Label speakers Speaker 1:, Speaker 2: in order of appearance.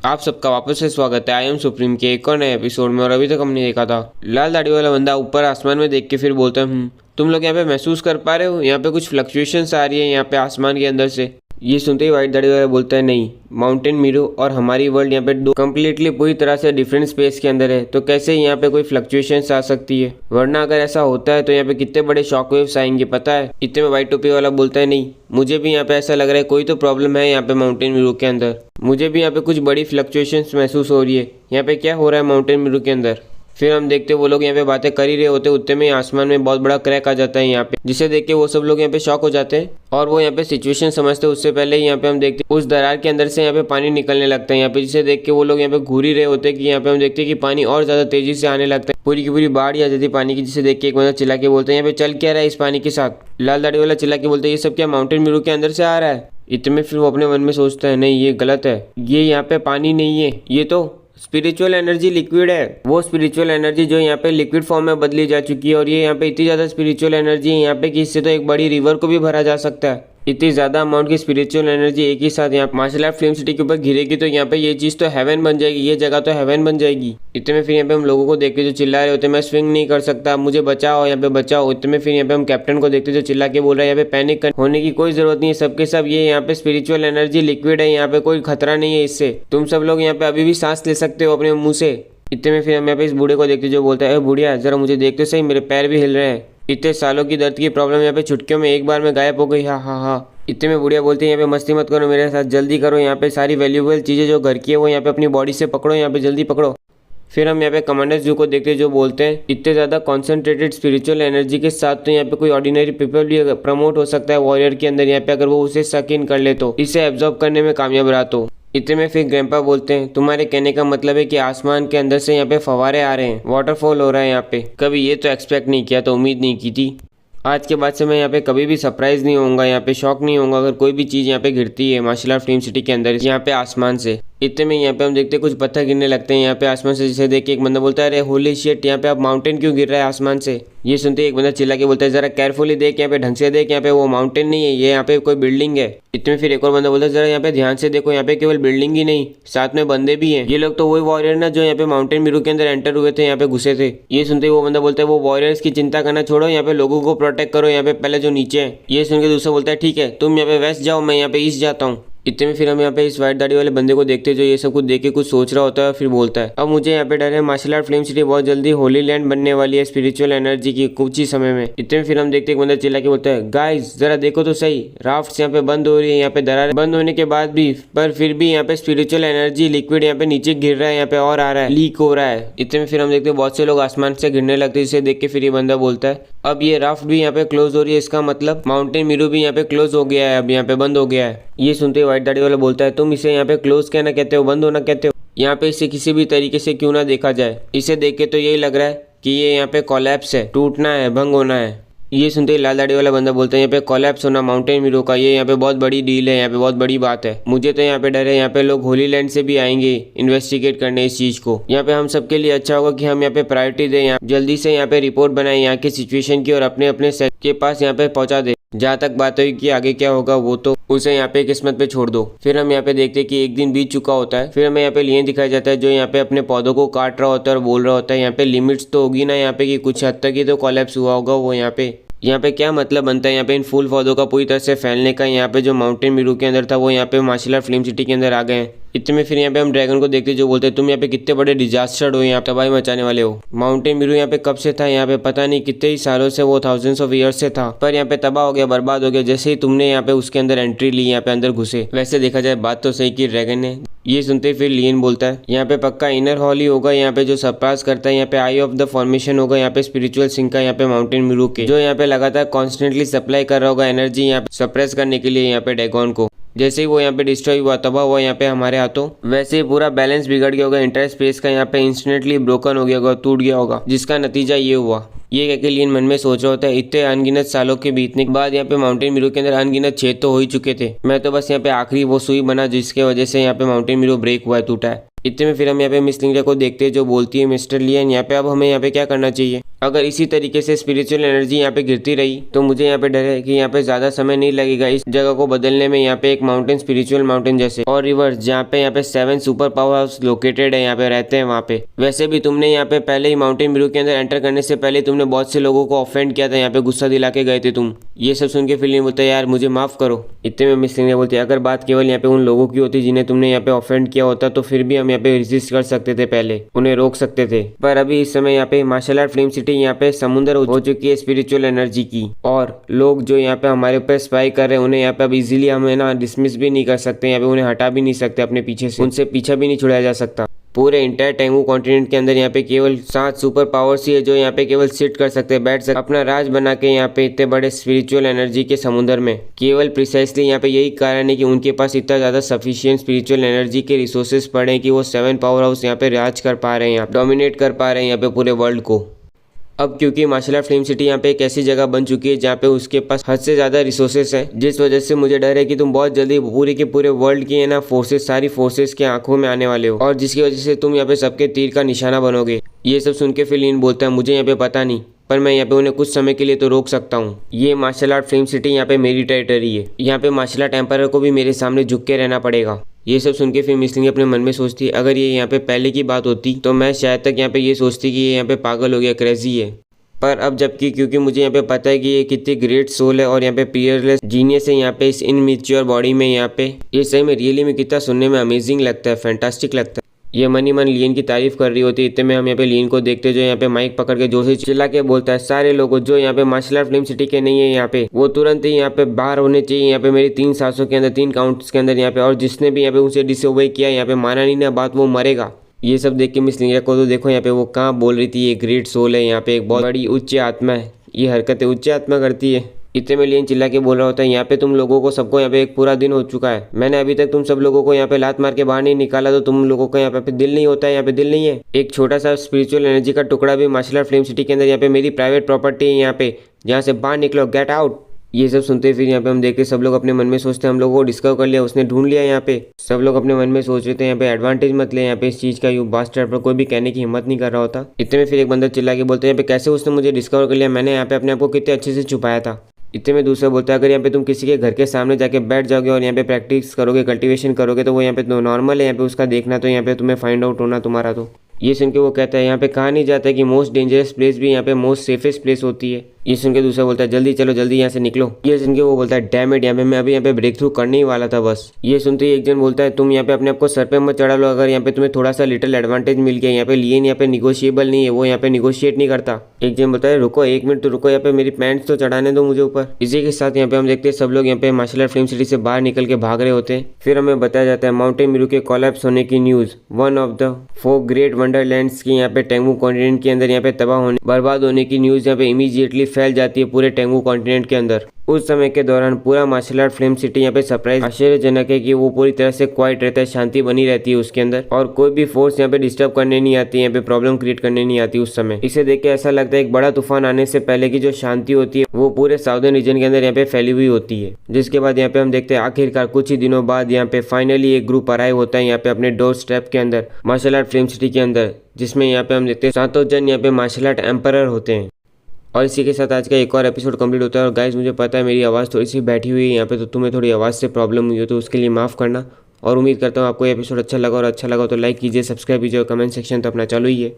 Speaker 1: आप सबका वापस से स्वागत है। आई एम सुप्रीम के एक और नए एपिसोड में। और अभी तक हमने देखा था लाल दाढ़ी वाला बंदा ऊपर आसमान में देख के फिर बोलता है तुम लोग यहाँ पे महसूस कर पा रहे हो, यहाँ पे कुछ फ्लक्चुएशंस आ रही है यहाँ पे आसमान के अंदर से। ये सुनते ही व्हाइट दाढ़ी वाला बोलता है नहीं, माउंटेन मीरू और हमारी वर्ल्ड यहाँ पे दो कम्प्लीटली पूरी तरह से डिफरेंट स्पेस के अंदर है, तो कैसे यहाँ पे कोई फ्लक्चुएशंस आ सकती है, वरना अगर ऐसा होता है तो यहाँ पे कितने बड़े शॉक वेव्स आएंगे पता है। इतने में व्हाइट टोपी वाला बोलता है नहीं, मुझे भी यहाँ पे ऐसा लग रहा है कोई तो प्रॉब्लम है यहाँ पे माउंटेन मीरू के अंदर। मुझे भी यहाँ पे कुछ बड़ी फ्लक्चुएशंस महसूस हो रही है, यहाँ पे क्या हो रहा है माउंटेन मीरू के अंदर। फिर हम देखते वो लोग यहाँ पे बातें कर ही रहे होते, उतने में आसमान में बहुत बड़ा क्रैक आ जाता है यहाँ पे, जिसे देख के वो सब लोग यहाँ पे शॉक हो जाते हैं और वो यहाँ पे सिचुएशन समझते हैं। उससे पहले यहाँ पे हम देखते उस दरार के अंदर से यहाँ पे पानी निकलने लगता है यहाँ पे, जिसे देख के वो लोग यहाँ पे घूर ही रहे होते कि यहाँ पे हम देखते हैं कि पानी और ज्यादा तेजी से आने लगता है, पूरी की पूरी बाढ़ आ जाती है पानी की, जिसे देख के एक बंदा चिल्ला के बोलते हैं यहाँ पे चल क्या रहा है इस पानी के साथ। लाल दाढ़ी वाला चिल्ला के बोलते हैं ये सब क्या माउंटेन मीरू के अंदर से आ रहा है। इतने में फिर वो अपने मन में सोचता है नहीं ये गलत है, ये यहाँ पे पानी नहीं है, ये तो स्पिरिचुअल एनर्जी लिक्विड है। वो स्पिरिचुअल एनर्जी जो यहाँ पे लिक्विड फॉर्म में बदली जा चुकी है, और ये यहाँ पे इतनी ज़्यादा स्पिरिचुअल एनर्जी है यहाँ पे कि इससे तो एक बड़ी रिवर को भी भरा जा सकता है। इतनी ज़्यादा अमाउंट की स्पिरिचुअल एनर्जी एक ही साथ यहाँ मार्शल आर्ट फिल्म सिटी के ऊपर घिरेगी तो यहाँ पे ये चीज़ तो हेवन बन जाएगी, ये जगह तो हेवन बन जाएगी। इतने में फिर यहाँ पे हम लोगों को देखते जो चिल्ला रहे होते मैं स्विंग नहीं कर सकता, मुझे बचाओ यहाँ पे बचाओ। इतने में फिर यहाँ पे हम कैप्टन को देखते जो चिल्ला के बोल रहा है यहाँ पे पैनिक होने की कोई जरूरत नहीं है, सबके सब ये यहाँ पे स्पिरिचुअल एनर्जी लिक्विड है, यहाँ पे कोई खतरा नहीं है इससे, तुम सब लोग यहाँ पे अभी भी सांस ले सकते हो अपने मुंह से। इतने में फिर हम यहाँ पे इस बूढ़े को देखते जो बोलता है बुढ़िया जरा मुझे देख तो सही, मेरे पैर भी हिल रहे हैं, इतने सालों की दर्द की प्रॉब्लम यहाँ पे छुटकियों में एक बार में गायब हो गई। हाँ हाँ हाँ। इतने में बुढ़िया बोलते हैं यहाँ पे मस्ती मत करो मेरे साथ, जल्दी करो यहाँ पे सारी वैल्यूएबल चीज़ें जो घर की है वो यहाँ पे अपनी बॉडी से पकड़ो, यहाँ पे जल्दी पकड़ो। फिर हम यहाँ पे कमांडर जू को देखते जो बोलते हैं इतने ज़्यादा कॉन्सेंट्रेटेड स्पिरिचुअल एनर्जी के साथ तो यहाँ पे कोई ऑर्डिनरी पीपल भी प्रमोट हो सकता है वॉरियर के अंदर यहाँ पे, अगर वो उसे सक इन कर ले तो, इसे एब्जॉर्ब करने में कामयाब रहा तो। इतने में फिर ग्रैंपा बोलते हैं तुम्हारे कहने का मतलब है कि आसमान के अंदर से यहाँ पे फवारे आ रहे हैं, वाटरफॉल हो रहा है यहाँ पे, कभी ये तो एक्सपेक्ट नहीं किया, तो उम्मीद नहीं की थी। आज के बाद से मैं यहाँ पे कभी भी सरप्राइज नहीं होऊंगा, यहाँ पे शॉक नहीं होऊंगा अगर कोई भी चीज़ यहाँ पे गिरती है मार्शल आर्ट फिल्म सिटी के अंदर यहाँ पे आसमान से। इतने में यहाँ पे हम देखते कुछ पत्थर गिरने लगते हैं यहाँ पे आसमान से, जिसे देख के एक बंदा बोलता है अरे होली शिट यहाँ पे अब माउंटेन क्यों गिर रहा है आसमान से। ये सुनते एक बंदा चिल्ला के बोलता है जरा केयरफुली देख, यहाँ पे ढंग से देख, यहाँ पे वो माउंटेन नहीं है, ये यहाँ पे कोई बिल्डिंग है। इतने में फिर एक और बंदा बोलता है जरा यहाँ पे ध्यान से देखो, यहाँ पे केवल बिल्डिंग ही नहीं साथ में बंदे भी हैं, ये लोग तो वही वॉरियर ना जो यहाँ पे माउंटेन मीरू के अंदर एंटर हुए थे, यहाँ पे घुसे थे। ये सुनते वो बंदा बोलता है वो वॉरियर्स की चिंता करना छोड़ो, यहाँ पे लोगों को प्रोटेक्ट करो यहाँ पे पहले जो नीचे है। ये सुन के दूसरा बोलता है ठीक है तुम यहाँ पे वेस्ट जाओ, मैं यहाँ पे ईस्ट जाता हूँ। इतने में फिर हम यहाँ पे इस व्हाइट दाढ़ी वाले बंदे को देखते जो ये सब कुछ देख के कुछ सोच रहा होता है, फिर बोलता है अब मुझे यहाँ पे डर है, मार्शल आर्ट फिल्म सिटी बहुत जल्दी होली लैंड बनने वाली है स्पिरिचुअल एनर्जी की कुछ ही समय में। इतने में फिर हम देखते एक बंदा चिल्ला के बोलता है गाइस जरा देखो तो सही, राफ्ट यहाँ पे बंद हो रही है, यहाँ पे दरार बंद होने के बाद भी पर फिर भी यहाँ पे स्पिरिचुअल एनर्जी लिक्विड यहाँ पे नीचे गिर रहा है, यहाँ पे और आ रहा है, लीक हो रहा है। इतने में फिर हम देखते बहुत से लोग आसमान से गिरने लगते हैं, जिसे देख के फिर ये बंदा बोलता है अब ये राफ्ट भी यहाँ पे क्लोज हो रही है, इसका मतलब माउंटेन मीरू भी यहाँ पे क्लोज हो गया है, अब यहाँ पे बंद हो गया है। ये सुनते व्हाइट दाढ़ी वाला बोलता है तुम इसे यहाँ पे क्लोज कहना कहते हो, बंद होना कहते हो, यहाँ पे इसे किसी भी तरीके से क्यों ना देखा जाए, इसे देख के तो यही लग रहा है कि ये यहाँ पे कोलैप्स है, टूटना है, भंग होना है। ये सुनते ही लाल दाढ़ी वाला बंदा बोलता है यहाँ पे कोलैप्स होना माउंटेन मीरू का, ये यहाँ पे बहुत बड़ी डील है, यहाँ पे बहुत बड़ी बात है, मुझे तो यहाँ पे डर है यहाँ पे लोग होली लैंड से भी आएंगे इन्वेस्टिगेट करने इस चीज को। यहाँ पे हम सबके लिए अच्छा होगा कि हम यहाँ पे प्रायोरिटी दें, यहाँ जल्दी से यहाँ पे रिपोर्ट बनाए यहाँ की सिचुएशन की और अपने अपने सेट के पास यहाँ पे पहुंचा दे। जहाँ तक बात हुई कि आगे क्या होगा वो तो उसे यहाँ पे किस्मत पे छोड़ दो। फिर हम यहाँ पे देखते हैं कि एक दिन बीत चुका होता है, फिर हमें यहाँ पे लियन दिखाया जाता है जो यहाँ पे अपने पौधों को काट रहा होता है और बोल रहा होता है यहाँ पे लिमिट्स तो होगी ना यहाँ पे कि कुछ हद तक ही तो कोलैप्स हुआ होगा वो यहाँ पे क्या मतलब बनता है यहाँ पे इन फूल पौधों का पूरी तरह से फैलने का, यहाँ पे जो माउंटेन मीरू के अंदर था वो यहाँ पे मार्शल आर्ट फिल्म सिटी के अंदर आ गए हैं। इतने में फिर यहाँ पे हम ड्रैगन को देखते जो बोलते हैं तुम यहाँ पे कितने बड़े डिजास्टर हो, यहाँ तबाही मचाने वाले हो। माउंटेन मीरू यहाँ पे कब से था, यहाँ पे पता नहीं कितने ही सालों से, वो थाउजेंड्स ऑफ ईयर्स से था, पर यहाँ पे तबाह हो गया, बर्बाद हो गया जैसे ही तुमने यहाँ पे उसके अंदर एंट्री ली, यहाँ पे अंदर घुसे। वैसे देखा जाए बात तो सही की ड्रैगन ने। ये सुनते फिर लियन बोलता है यहाँ पे पक्का इनर हॉल ही होगा, यहाँ पे जो सरपास करता है, यहाँ पे आई ऑफ द फॉर्मेशन होगा, यहाँ पे स्पिरिचुअल सिंक का यहाँ पे माउंटेन मीरू के जो यहाँ पे लगातार कॉन्स्टेंटली सप्लाई कर रहा होगा एनर्जी यहाँ पे सप्रेस करने के लिए यहाँ पे डैगन को। जैसे ही वो यहाँ पे डिस्ट्रॉय हुआ, तबाह हुआ यहाँ पे हमारे हाथों, वैसे ही पूरा बैलेंस बिगड़ गया होगा, इंटर स्पेस का यहाँ पे इंस्टेंटली ब्रोकन हो गया होगा, टूट गया होगा, जिसका नतीजा ये हुआ। ये कह के लियन मन में सोच रहा होता है इतने अनगिनत सालों के बीतने के बाद यहाँ पे माउंटेन मीरू के अंदर अनगिनत छेद तो हो ही चुके थे, मैं तो बस यहाँ पे आखिरी वो सुई बना जिसके वजह से यहाँ पे माउंटेन मीरू ब्रेक हुआ है, टूटा है। इतने में फिर हम यहाँ पे मिस लिंगडा को देखते हैं जो बोलती है मिस्टर लियन यहाँ पे अब हमें यहाँ पे क्या करना चाहिए। अगर इसी तरीके से स्पिरिचुअल एनर्जी यहाँ पे गिरती रही तो मुझे यहाँ पे डर है कि यहाँ पे ज़्यादा समय नहीं लगेगा इस जगह को बदलने में। यहाँ पे एक माउंटेन, स्पिरिचुअल माउंटेन जैसे, और रिवर्स जहाँ पे यहाँ पे 7 सुपर पावर हाउस लोकेटेड है, यहाँ पे रहते हैं वहाँ पे। वैसे भी तुमने यहाँ पे पहले ही माउंटेन ब्रू के अंदर एंटर करने से पहले तुमने बहुत से लोगों को ऑफेंड किया था, यहाँ पे गुस्सा दिला के गए थे तुम। ये सब सुन के फिलिंग बोलता है यार मुझे माफ करो। इतने में मिस सिंह बोलती है अगर बात केवल यहाँ पे उन लोगों की होती जिन्हें तुमने यहाँ पे ऑफेंड किया होता तो फिर भी हम यहाँ पे रेजिस्ट कर सकते थे, पहले उन्हें रोक सकते थे। पर अभी इस समय यहाँ पे मार्शल आर्ट फिल्म सिटी यहाँ पे समुद्र हो चुकी है स्पिरिचुअल एनर्जी की, और लोग जो यहाँ पे हमारे ऊपर स्पाई कर रहे हैं उन्हें यहाँ पे अब इजीली हमें ना डिसमिस भी नहीं कर सकते, यहाँ पे उन्हें हटा भी नहीं सकते अपने पीछे से, उनसे पीछा भी नहीं छुड़ाया जा सकता। पूरे इंटायर टेंगू कॉन्टिनेंट के अंदर यहाँ पे केवल 7 सुपर पावर्स ही है जो यहाँ पे केवल सिट कर सकते हैं, बैठ सकते, अपना राज बना के यहाँ पे इतने बड़े स्पिरिचुअल एनर्जी के समुद्र में। केवल प्रिसाइसली यहाँ पे यही कारण है कि उनके पास इतना ज़्यादा सफिशिएंट स्पिरिचुअल एनर्जी के रिसोर्सेज पड़े हैं कि वो 7 पावर हाउस यहाँ पे राज कर पा रहे हैं, यहाँ डोमिनेट कर पा रहे हैं यहाँ पे पूरे वर्ल्ड को। अब क्योंकि मार्शल आर्ट फिल्म सिटी यहाँ पे एक ऐसी जगह बन चुकी है जहाँ पे उसके पास हद से ज़्यादा रिसोर्सेस हैं, जिस वजह से मुझे डर है कि तुम बहुत जल्दी पूरे के पूरे वर्ल्ड की है ना फोर्सेस, सारी फोर्सेस के आंखों में आने वाले हो, और जिसकी वजह से तुम यहाँ पे सबके तीर का निशाना बनोगे। ये सब सुन के फिलिन बोलता है मुझे यहाँ पे पता नहीं, पर मैं यहाँ पे उन्हें कुछ समय के लिए तो रोक सकता हूँ। ये मार्शल आर्ट फिल्म सिटी यहाँ पे मेरी टेरिटरी है, यहाँ पे मार्शल आर्ट एम्पायर को भी मेरे सामने झुक के रहना पड़ेगा। ये सब सुन के फिर मिसलिंग अपने मन में सोचती अगर ये यहाँ पे पहले की बात होती तो मैं शायद तक यहाँ पे ये सोचती कि ये यहाँ पे पागल हो गया, क्रेजी है। पर अब जबकि क्योंकि मुझे यहाँ पे पता है कि ये कितनी ग्रेट सोल है और यहाँ पे पियरलेस जीनियस है यहाँ पे इस इनमेच्योर बॉडी में, यहाँ पे ये सही में रियली में कितना सुनने में अमेजिंग लगता है, फैंटास्टिक लगता है। ये मनी मन लियन की तारीफ कर रही होती है, इतने में हम यहाँ पे लियन को देखते जो यहाँ पे माइक पकड़ के जोर से चिल्ला के बोलता है सारे लोगों जो यहाँ पे मार्शल आर्ट फिल्म सिटी के नहीं है यहाँ पे वो तुरंत ही यहाँ पे बाहर होने चाहिए, यहाँ पे मेरी 3 सांसों के अंदर 3 काउंट्स के अंदर यहाँ पे, और जिसने भी यहाँ पे उसे डिसओबे किया, यहाँ पे माना नहीं ना बात, वो मरेगा। ये सब देख के मिस लिंगरा को तो देखो यहाँ पे वो कहाँ बोल रही थी ये ग्रेट सोल है, यहाँ पे एक बहुत बड़ी उच्च आत्मा है, ये हरकतें उच्च आत्मा करती है। इतने में लियन चिल्ला के बोल रहा होता है यहाँ पे तुम लोगों को सबको यहाँ पे एक पूरा दिन हो चुका है, मैंने अभी तक तुम सब लोगों को यहाँ पे लात मार के बाहर नहीं निकाला, तो तुम लोगों का यहाँ पे दिल नहीं होता है, यहाँ पे दिल नहीं है। एक छोटा सा स्पिरिचुअल एनर्जी का टुकड़ा भी मार्शल आर्ट फिल्म सिटी के अंदर यहाँ पे मेरी प्राइवेट प्रॉपर्टी है, यहाँ पे जहाँ से बाहर निकलो, गेट आउट। ये सब सुनते फिर यहाँ पे हम देखते सब लोग अपने मन में सोचते हैं हम लोगों को डिस्कवर कर लिया, उसने ढूंढ लिया। यहाँ पे सब लोग अपने मन में सोच रहे थे यहाँ पे एडवांटेज मत ले यहाँ पे इस चीज़ का, यू बास्टर्ड, पर कोई भी कहने की हिम्मत नहीं कर रहा होता। इतने में फिर एक बंदा चिल्ला के बोलते हैं यहाँ पे कैसे उसने मुझे डिस्कवर कर लिया, मैंने यहाँ पे अपने आप को कितने अच्छे से छुपाया था। इतने में दूसरा बोलता है अगर यहाँ पे तुम किसी के घर के सामने जाके बैठ जाओगे और यहाँ पे प्रैक्टिस करोगे, कल्टीवेशन करोगे तो वो यहाँ पे नॉर्मल है, यहाँ पे उसका देखना तो यहाँ पे तुम्हें फाइंड आउट होना तुम्हारा। तो ये सुन के वो कहता है यहाँ पे कहा नहीं जाता है कि मोस्ट डेंजरस प्लेस भी यहाँ पे मोस्ट सेफेस्ट प्लेस होती है। ये सुन के दूसरा बोलता है जल्दी चलो, जल्दी यहाँ से निकलो। ये सुन के वो बोलता है डैम इट, यहाँ पे मैं अभी यहाँ पे ब्रेक थ्रू करने ही वाला था बस। ये सुनते ही एक जन बोलता है तुम यहाँ पे अपने आप को सर पे मत चढ़ा लो, अगर यहाँ पे तुम्हें थोड़ा सा लिटिल एडवांटेज मिल गया, यहाँ पे लियन यहाँ पे निगोशिएबल नहीं है, वो यहाँ पे निगोशिएट नहीं करता। एक जन बोलता है रुको 1 मिनट तो रुको, यहाँ पे मेरी पैंट्स तो चढ़ाने दो मुझे ऊपर। इसी के साथ यहाँ पे हम देखते हैं सब लोग यहाँ पे मार्शल आर्ट फिल्म सिटी से बाहर निकल के भाग रहे होते हैं। फिर हमें बताया जाता है माउंटेन मीरू के कोलैप्स होने की news, one of the 4 great wonderlands की यहाँ पे टेंगू कॉन्टिनेंट के अंदर यहाँ पे तबाह होने, बर्बाद होने की न्यूज़ यहाँ पे इमीडिएटली फैल जाती है पूरे टेंगू कॉन्टिनेंट के अंदर। उस समय के दौरान पूरा मार्शल आर्ट फिल्म सिटी यहाँ पे सरप्राइज आश्चर्यजनक है कि वो पूरी तरह से क्वाइट रहता है, शांति बनी रहती है उसके अंदर, और कोई भी फोर्स यहाँ पे डिस्टर्ब करने नहीं आती, यहाँ पे प्रॉब्लम क्रिएट करने नहीं आती उस समय। इसे देख के ऐसा लगता है एक बड़ा तूफान आने से पहले की जो शांति होती है वो पूरे साउदर्न रीजन के अंदर यहाँ पे फैली हुई होती है। जिसके बाद यहाँ पे हम देखते हैं आखिरकार कुछ ही दिनों बाद यहाँ पे फाइनली एक ग्रुप अराइव होता है यहाँ पे अपने डोर स्टेप के अंदर मार्शल आर्ट फिल्म सिटी के अंदर, जिसमें यहाँ पे हम देखते हैं 7 जन यहाँ पे मार्शल आर्ट एम्परर होते हैं। और इसी के साथ आज का एक और एपिसोड कंप्लीट होता है। और गाइस मुझे पता है मेरी आवाज़ थोड़ी सी बैठी हुई है यहाँ पे, तो तुम्हें थोड़ी आवाज़ से प्रॉब्लम हुई हो तो उसके लिए माफ़ करना। और उम्मीद करता हूँ आपको ये एपिसोड अच्छा लगा, और अच्छा लगा तो लाइक कीजिए, सब्सक्राइब कीजिए और कमेंट सेक्शन तो अपना चालू ही है।